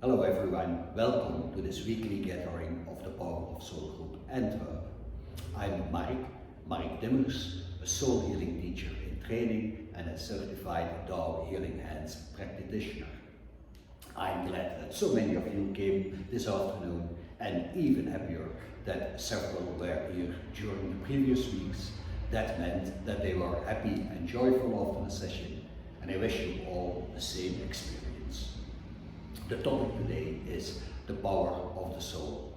Hello everyone, welcome to this weekly gathering of the Power of Soul Group Antwerp. I'm Marc Timmers, a soul healing teacher in training and a certified Tao Healing Hands practitioner. I'm glad that so many of you came this afternoon, and even happier that several were here during the previous weeks. That meant that they were happy and joyful after the session, and I wish you all the same experience. The topic today is the power of the soul.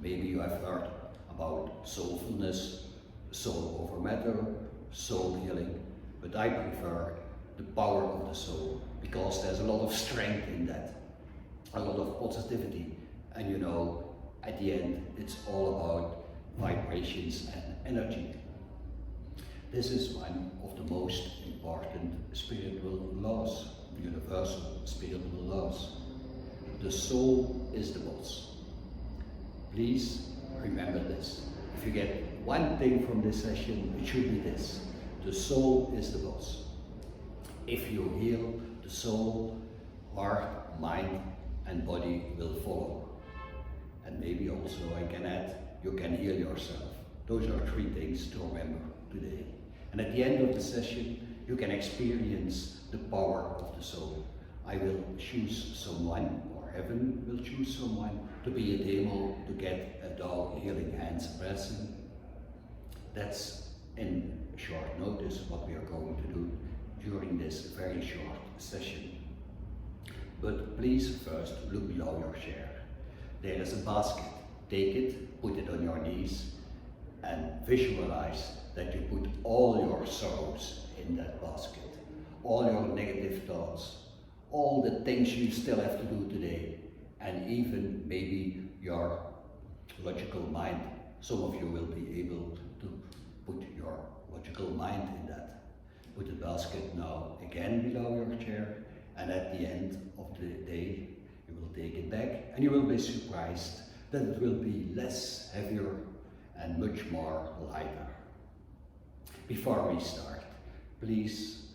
Maybe you have heard about soulfulness, soul over matter, soul healing, but I prefer the power of the soul because there's a lot of strength in that, a lot of positivity, and you know, at the end it's all about vibrations and energy. This is one of the most important spiritual laws, universal spiritual laws. The soul is the boss. Please remember this. If you get one thing from this session, it should be this: the soul is the boss. If you heal the soul, heart, mind and body will follow. And maybe also I can add, you can heal yourself. Those are three things to remember today. And at the end of the session, you can experience the power of the soul. I will choose someone, or heaven will choose someone, to be a demo, to get a Tao Healing Hands present. That's in short notice what we are going to do during this very short session. But please first look below your chair. There is a basket. Take it, put it on your knees, and visualize that you put all your sorrows in that basket, all your negative thoughts, all the things you still have to do today, and even maybe your logical mind. Some of you will be able to put your logical mind in that. Put the basket now again below your chair, and at the end of the day you will take it back, and you will be surprised that it will be less heavier and much more lighter. Before we start, please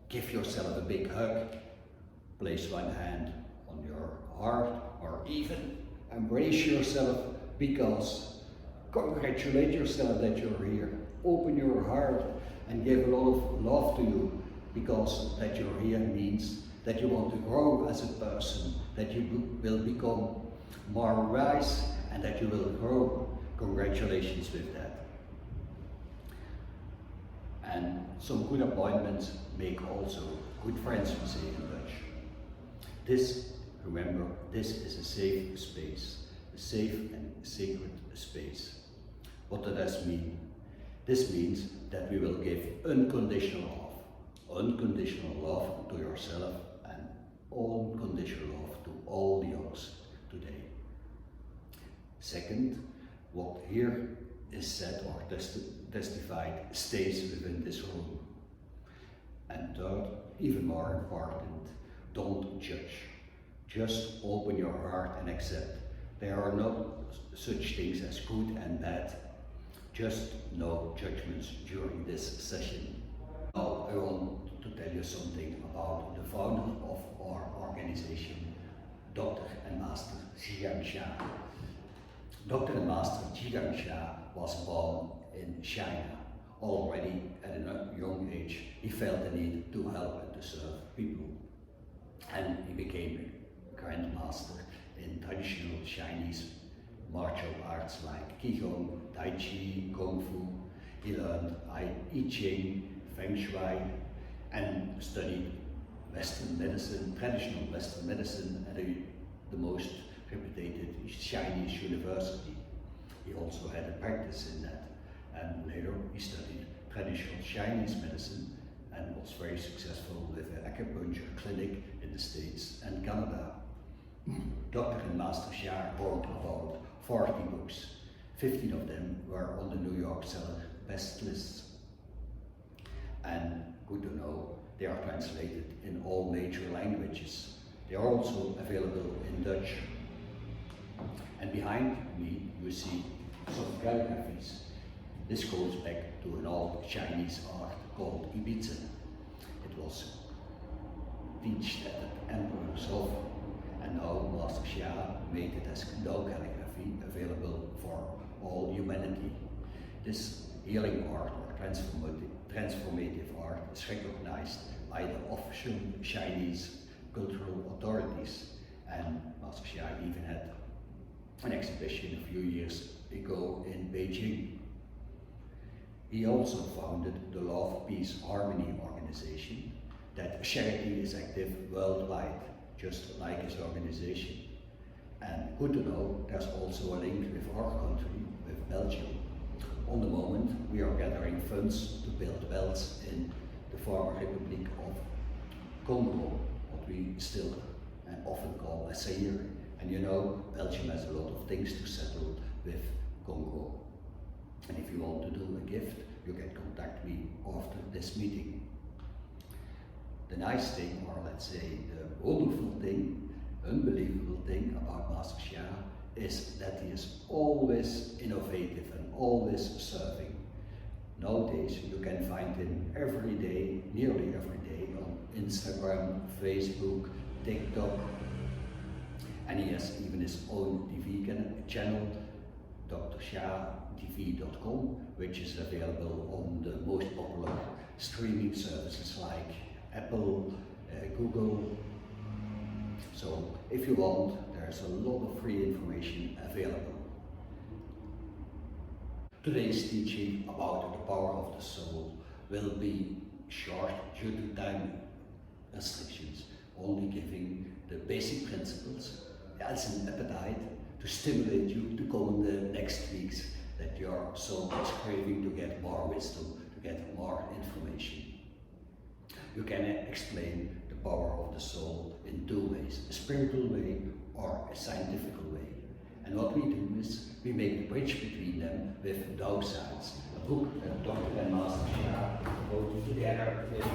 give yourself a big hug. Place one hand on your heart, or even embrace yourself, because congratulate yourself that you're here. Open your heart and give a lot of love to you, because that you're here means that you want to grow as a person, that you will become more wise, and that you will grow. Congratulations with that. And some good appointments make also good friends, we say in Dutch. This, remember, this is a safe space, a safe and sacred space. What does that mean? This means that we will give unconditional love to yourself, and unconditional love to all the others today. Second, what here is said or testified stays within this room. And third, even more important, don't judge. Just open your heart and accept. There are no such things as good and bad. Just no judgments during this session. Now I want to tell you something about the founder of our organization, Dr. and Master Zhigang Sha. Dr. and Master Zhigang Sha was born in China. Already at a young age, he felt the need to help and to serve people. And he became a grandmaster in traditional Chinese martial arts like Qigong, Tai Chi, Kung Fu. He learned I Ching, Feng Shui, and studied Western medicine, traditional Western medicine at the most reputed Chinese university. He also had a practice in that, and later he studied traditional Chinese medicine and was very successful with an acupuncture clinic in the States and Canada. Dr. and Master Sha wrote about 40 books. 15 of them were on the New York seller best lists. And good to know, they are translated in all major languages. They are also available in Dutch. And behind me you see some calligraphies. This goes back to an old Chinese art called Ibiza. It was teached at the emperor's home, and And now Master Xia made it as no calligraphy available for all humanity. This healing art or transformative art is recognized by the official Chinese cultural authorities, and Master Xia even had an exhibition a few years ago in Beijing. He also founded the Love, Peace, Harmony organization that SHT is active worldwide, just like his organization. And good to know, there's also a link with our country, with Belgium. On the moment, we are gathering funds to build wells in the former Republic of Congo, what we still and often call a Zaire. And you know, Belgium has a lot of things to settle with Congo. And if you want to do a gift, you can contact me after this meeting. The nice thing, or let's say the wonderful thing, unbelievable thing about Master Xia is that he is always innovative and always serving. Nowadays you can find him every day, nearly every day, on Instagram, Facebook, TikTok, and he has even his own TV channel, drxiatv.com, which is available on the most popular streaming services like Apple, Google. So if you want, there's a lot of free information available. Today's teaching about the power of the soul will be short due to time restrictions, only giving the basic principles as an appetite to stimulate you to come in the next weeks, that your soul is craving to get more wisdom, to get more information. You can explain the power of the soul in two ways, a spiritual way or a scientific way. And what we do is we make the bridge between them with Tao Science, a book that Dr. and Master Xia wrote together with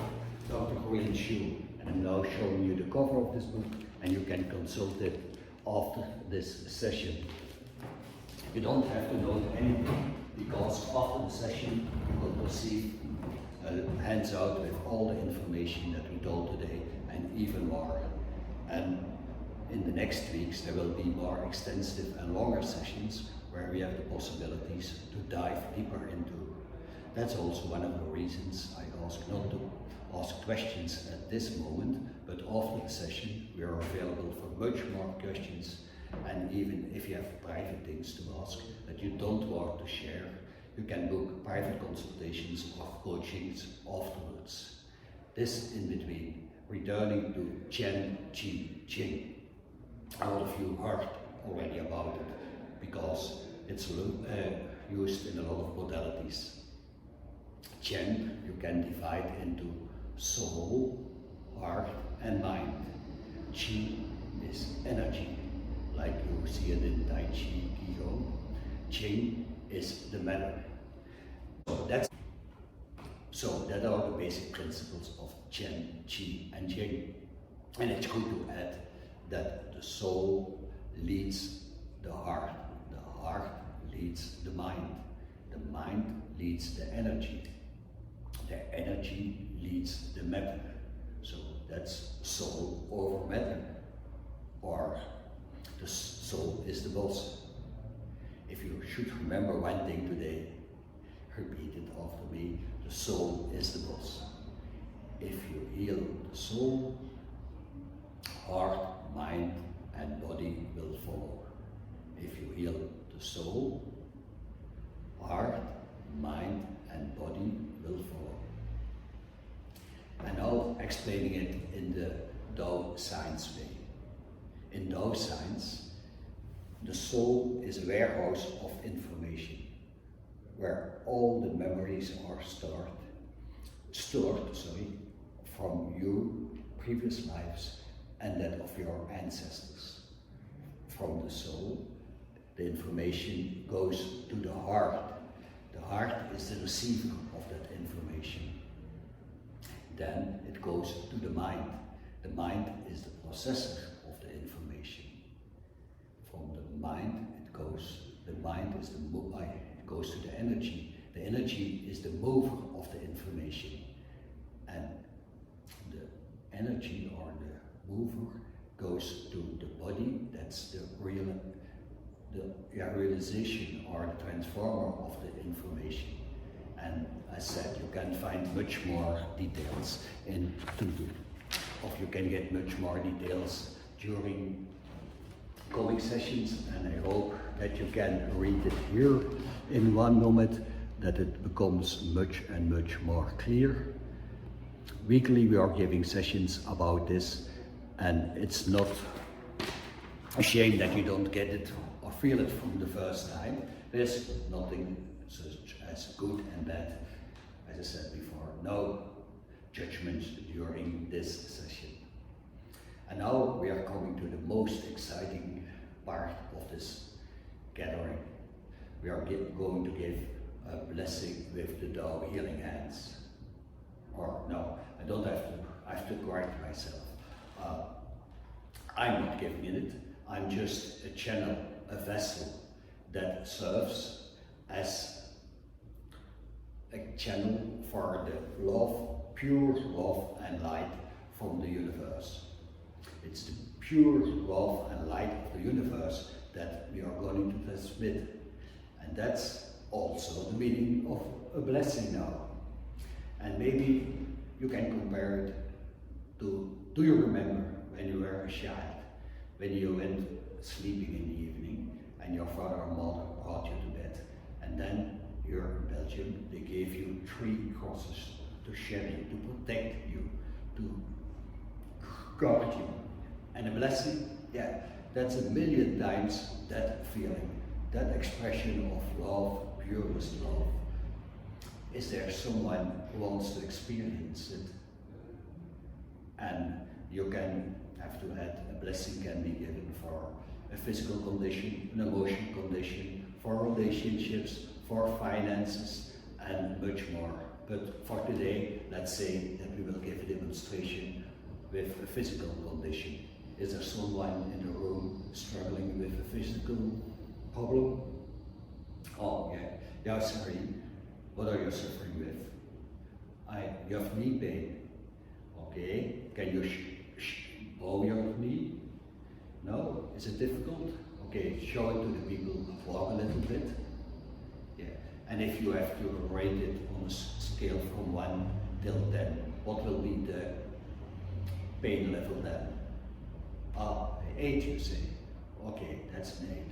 Dr. Huyen Xu. And I'm now showing you the cover of this book, and you can consult it after this session. You don't have to note anything, because after the session you will receive hands out with all the information that we told today and even more. And in the next weeks there will be more extensive and longer sessions where we have the possibilities to dive deeper into. That's also one of the reasons I ask not to ask questions at this moment, but after the session we are available for much more questions, and even if you have private things to ask that you don't want to share, you can book private consultations or coachings afterwards. This in between, returning to Chen, Qi, Jing. All of you heard already about it, because it's used in a lot of modalities. Chen you can divide into soul, heart and mind. Qi is energy, like you see it in Tai Chi, Qigong. Jing is the matter. So that are the basic principles of Chen, Qi and Jing. And it's good to add that the soul leads the heart leads the mind leads the energy leads the matter. So that's soul over matter, or the soul is the boss. If you should remember one thing today, repeat it after me: the soul is the boss. If you heal the soul, heart, mind and body will follow. If you heal the soul, heart, mind and body will follow. And now explaining it in the Tao Science way. In Tao Science, the soul is a warehouse of information where all the memories are stored from your previous lives and that of your ancestors. From the soul, the information goes to the heart. The heart is the receiver of that information. Then it goes to the mind. The mind is the processor of the information. From the mind it goes to the energy. The energy is the mover of the information. And the energy or the mover goes to the body. That's the realization or the transformer of the information. And as said, you can find much more details you can get much more details during coming sessions, and I hope that you can read it here in one moment, that it becomes much and much more clear. Weekly we are giving sessions about this, and it's not a shame that you don't get it or feel it from the first time. There's nothing such as good and bad. As I said before, no judgments during this session. And now we are coming to the most exciting part of this gathering. We are going to give a blessing with the Tao healing hands. Or no, I have to correct myself. I'm not giving it. I'm just a channel, a vessel that serves as a channel for the love, pure love and light from the universe. It's the pure love and light of the universe that we are going to transmit. And that's also the meaning of a blessing now. And maybe you can compare it to, do you remember when you were a child, when you went sleeping in the evening and your father or mother brought you to bed, and then here in Belgium they gave you 3 crosses to share you, to protect you, to guard you. And a blessing, yeah, that's a million times that feeling, that expression of love, purest love. Is there someone who wants to experience it? And you can have to add, a blessing can be given for a physical condition, an emotional condition, for relationships, for finances, and much more. But for today, let's say that we will give a demonstration with a physical condition. Is there someone in the room struggling with a physical problem? Oh, yeah. Yeah, sorry. What are you suffering with? You have knee pain. Okay. Can you bow your knee? No? Is it difficult? Okay, show it to the people. Walk a little bit. Yeah. And if you have to rate it on a scale from 1 till 10, what will be the pain level then? 8, you say. Okay, that's an 8.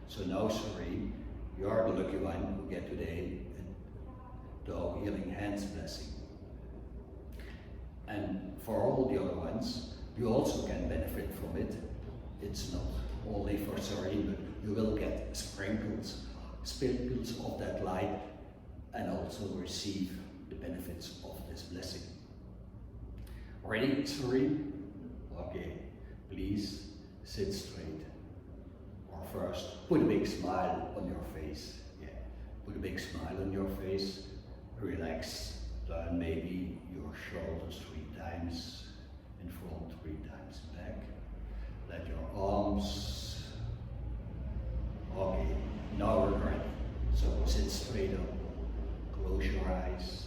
So now, sorry, you are the lucky one who get today the healing hands blessing. And for all the other ones, you also can benefit from it. It's not only for Serene, but you will get sprinkles of that light and also receive the benefits of this blessing. Ready, Serene? Okay, please sit straight. Or first, put a big smile on your face. Yeah, put a big smile on your face. Relax. Turn maybe your shoulders 3 times in front, 3 times back. Let your arms. Okay, now we're ready. So sit straight up. Close your eyes.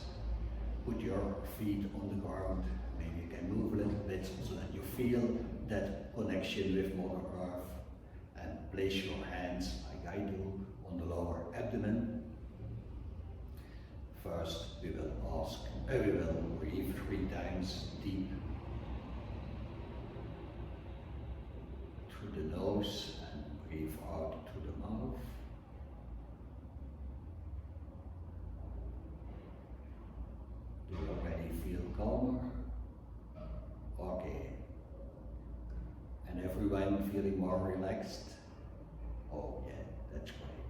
Put your feet on the ground. Maybe you can move a little bit so that you feel that connection with Mother Earth. And place your hands, like I do, on the lower abdomen. First, we will breathe 3 times deep through the nose and breathe out through the mouth. Do you already feel calmer? Okay. And everyone feeling more relaxed? Oh yeah, that's great.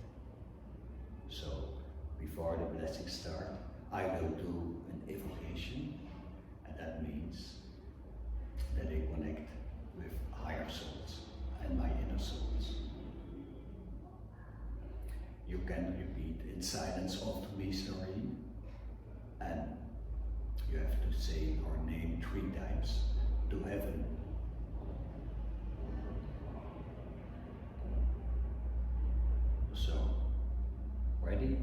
So, before the blessing starts, I will do an evocation, and that means that I connect with higher souls and my inner souls. You can repeat in silence after me, Serene, and you have to say your name 3 times to heaven. So, ready?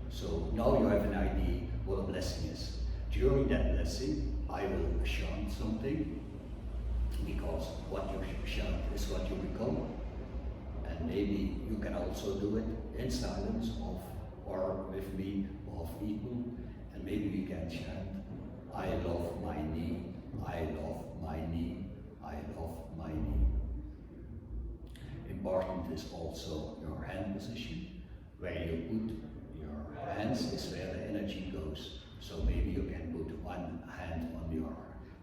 So now you have an idea what a blessing is. During that blessing, I will chant something, because what you chant is what you become. And maybe you can also do it in silence or with me of equal. And maybe we can chant, I love my knee, I love my knee, I love my knee. Important is also your hand position. Where you put your hands is where the energy goes. So maybe you can put one hand on your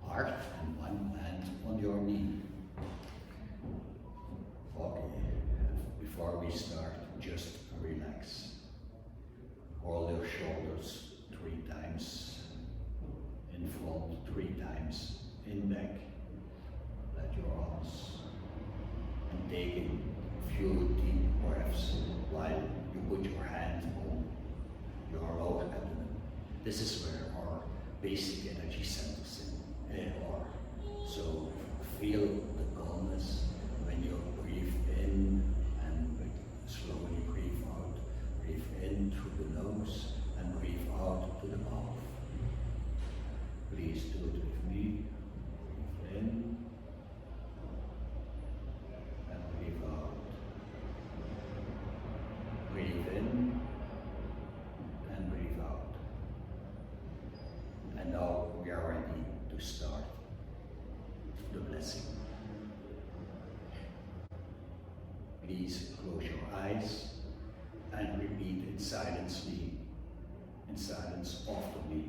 heart and one hand on your knee. Okay, before we start, just relax. Roll your shoulders 3 times in front, 3 times in back. Let your arms, and taking a few deep breaths while you put your hand on your lower abdomen. This is where our basic energy centers are. So feel the calmness when you breathe in and slowly breathe out. Breathe in through the nose and breathe out to the mouth. Please do it with me. Breathe in and breathe out. Breathe in and breathe out. And now we are ready to start the blessing. Please close your eyes and repeat in silence after me.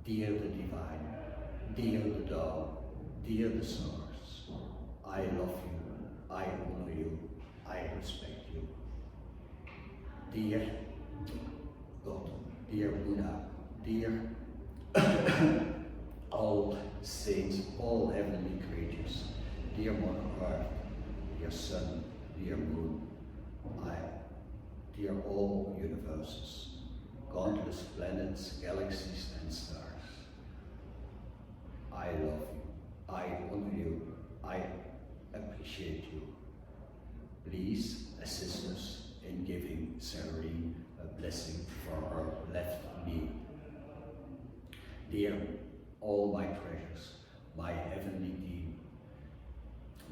Dear the Divine, dear the Tao, dear the Source, I love you, I honor you, I respect you. Dear God, dear Buddha, dear all saints, all heavenly creatures, dear Mother Earth, dear Sun, dear Moon, dear all universes, countless planets, galaxies and stars. I love you, I honor you, I appreciate you. Please assist us in giving Sareen a blessing for her left knee. Dear all my treasures, my heavenly team,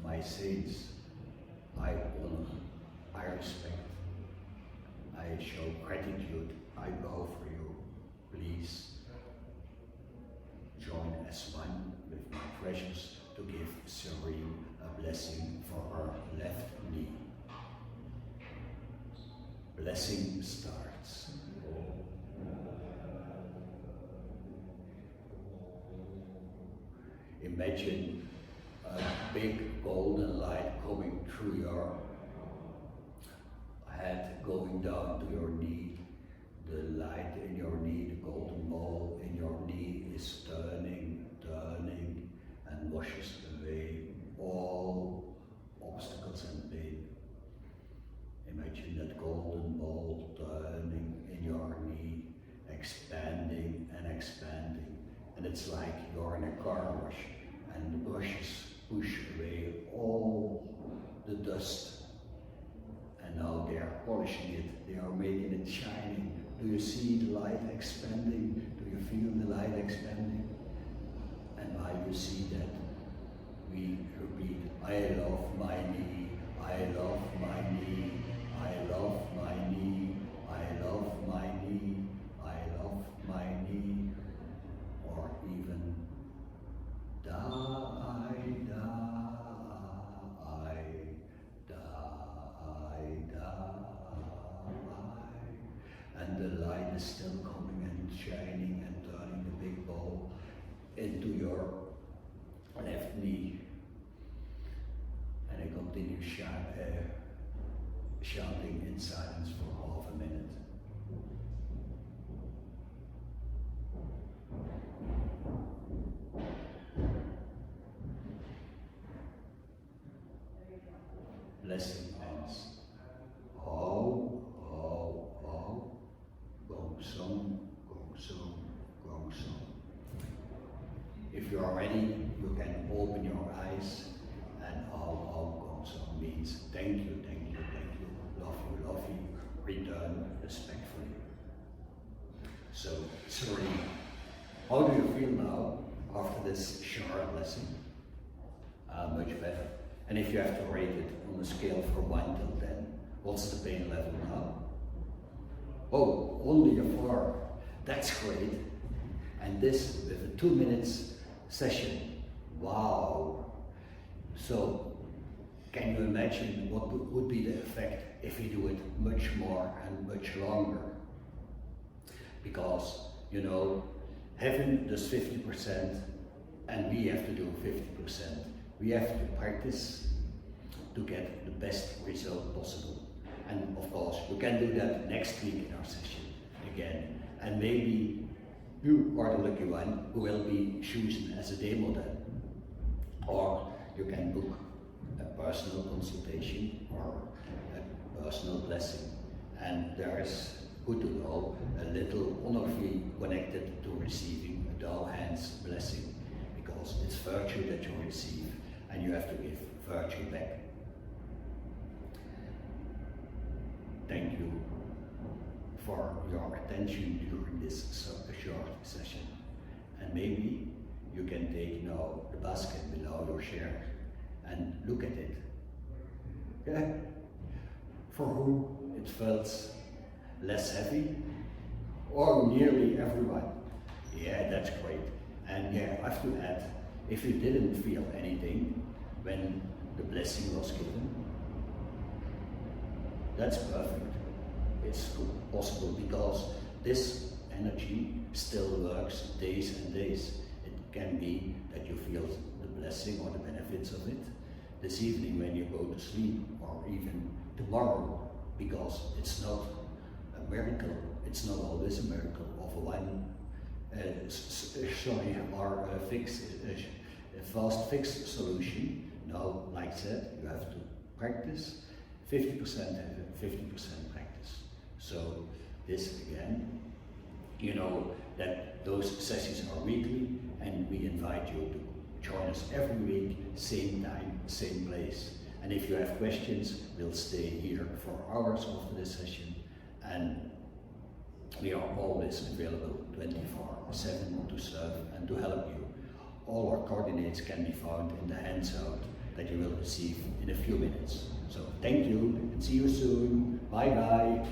my saints, I honor, I respect, I show gratitude, I bow for you. Please join as one with my treasures to give Sareen a blessing for her left knee. Blessing starts. Imagine a big golden light coming through your head, going down to your knee. The light in your knee, the golden ball in your knee is turning, and washes away all obstacles and pain. Imagine that golden ball turning in your knee, expanding, and it's like you're in a car wash, and the brushes push away all the dust, and now they are polishing it, they are making it shining. Do you see the light expanding? Do you feel the light expanding? And while you see that, we repeat, I love my knee, I love my knee, I love my knee, I love my knee, I love my knee, or even and the light is still coming and shining and turning the big ball into your left knee. And I continue chanting in silence for half a minute. Blessing ends. Ho, ho, ho. Gong song, gong song, gong song. If you are ready, you can open your eyes, and ho, ho, gong song means thank you, thank you, thank you, love you, return respectfully. So, sorry, how do you feel now after this short lesson? Much better. And if you have to rate it on a scale from 1 till 10, what's the pain level now? Oh, only a 4. That's great. And this with a 2 minutes session. Wow. So, can you imagine what would be the effect if you do it much more and much longer? Because, you know, heaven does 50% and we have to do 50%. We have to practice to get the best result possible. And of course, you can do that next week in our session again. And maybe you are the lucky one who will be chosen as a demo then. Or you can book a personal consultation or a personal blessing. And there is, good to know, a little honor fee connected to receiving a Thou Hands blessing, because it's virtue that you receive and you have to give virtue back. Thank you for your attention during this short session. And maybe you can take now the basket below your chair and look at it. Yeah? For whom it felt less heavy, or nearly everyone. Yeah, that's great. And yeah, I have to add, if you didn't feel anything when the blessing was given, that's perfect. It's possible because this energy still works days and days. It can be that you feel the blessing or the benefits of it this evening when you go to sleep, or even tomorrow, because it's not a miracle. It's not always a miracle of a one or a fast fix solution. No, like I said, you have to practice 50% and 50% practice. So this again, you know that those sessions are weekly, and we invite you to join us every week, same time, same place. And if you have questions, we'll stay here for hours after this session, and we are always available 24/7 to serve and to help you. All our coordinates can be found in the handout that you will receive in a few minutes. So thank you and see you soon. Bye bye.